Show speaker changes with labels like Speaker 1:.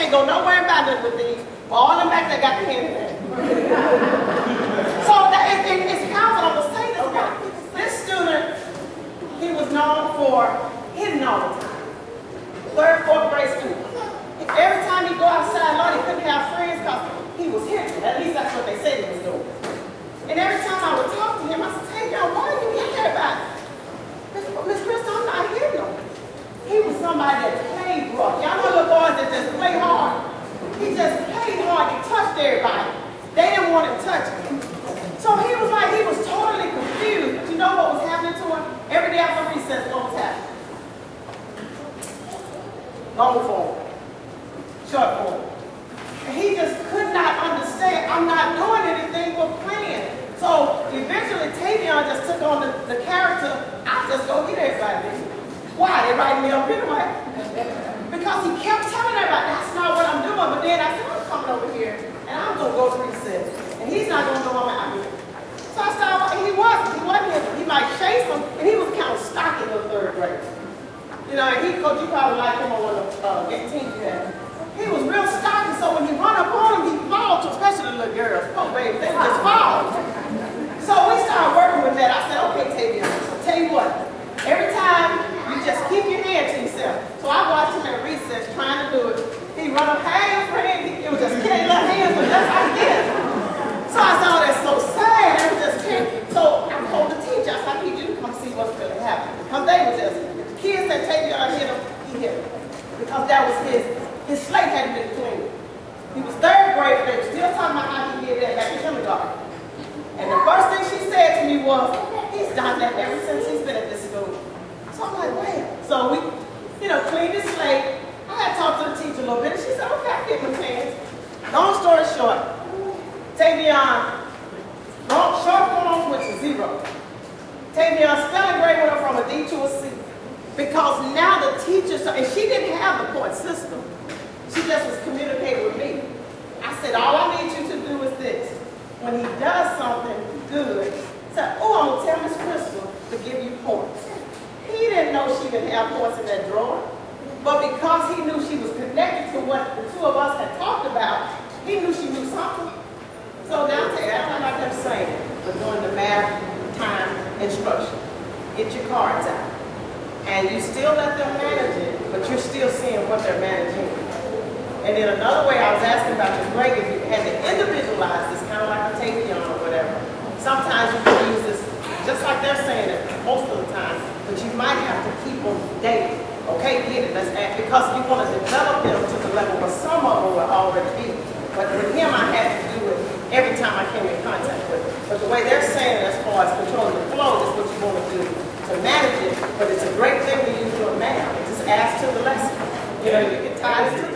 Speaker 1: can't go nowhere and buy nothing with these. But all them back there got the hand in there. So it's powerful. I'm going to say this about this student. He was known for hitting all the time. 3rd, 4th grade student. Every time he go outside, Lord, he couldn't have friends because he was hitting. At least that's what they said he was doing. And every time I would talk to him, I said, hey, y'all, why are you hitting everybody? Miss Crystal, I'm not hitting him. He was somebody that played rough. Y'all know the boys that just play hard. He just played hard. He touched everybody. They didn't want him touching. So he was like, he was totally confused. But you know what was happening to him? Every day after recess, what was happening? Long form. Short form. And he just could not understand. I'm not doing anything but playing. So eventually Tavion just took on the character. I just go get everybody. Why? They writing me up anyway. Because he kept telling everybody, that's not what I'm doing. But then I said, I'm coming over here and I'm going to go to recess. And he's not going to know I'm out here. So I started, and he wasn't. He might chase him, and he was kind of stocky in the 3rd grade. You know, and Coach, you probably like him on one of the teams you had. He was real stocky, so when he run up on him, he falls, especially the little girls. Oh, baby, they just fall. So we started working with that. I said, okay, Tavion, I'll tell you what. Every time, you just keep your hand to yourself. So I watched him at recess trying to do it. He run up, hey, friend. It was just killing little hands, but that's how he did it. So I saw that's so sad. It was just killing. So I told the teacher, I said, I need you to come see what's really happening. Because they were just, the kids said, Tavion hit him, he hit him. Because that was his slate hadn't been clean. He was 3rd grade, but they were still talking about how he did that back in kindergarten. And the first thing she said to me was, he's done that ever since he's been at this school. So I'm like, wow. So we, cleaned his slate. I had talked to the teacher a little bit, and she said, okay, I get my chance. Long story short, Tavion, short form went to 0. Tavion's spelling grade went up from a D to a C. Because now the teacher, and she didn't have the point system. She just was communicating with me. I said, all I need you to do is this. When he does something good, say, oh, I'm going to tell Miss Crystal to give you points. He didn't know she didn't have points in that drawer. But because he knew she was connected to what the 2 of us had talked about, he knew she knew something. So now I'm like I'm saying, but doing the math time instruction. Get your cards out. And you still let them manage it, but you're still seeing what they're managing. And then another way I was asking about your grade, if you had to individualize this, kind of like a Tavion or whatever. Sometimes you can use this, just like they're saying it most of the time, but you might have to keep them daily. Okay, get it, let's add, because you want to develop them to the level where some of them will already be. But with him, I had to do it every time I came in contact with him. But the way they're saying it as far as controlling the flow is what you want to do to manage it. But it's a great thing when you do a math. Just add to the lesson. You can tie it to the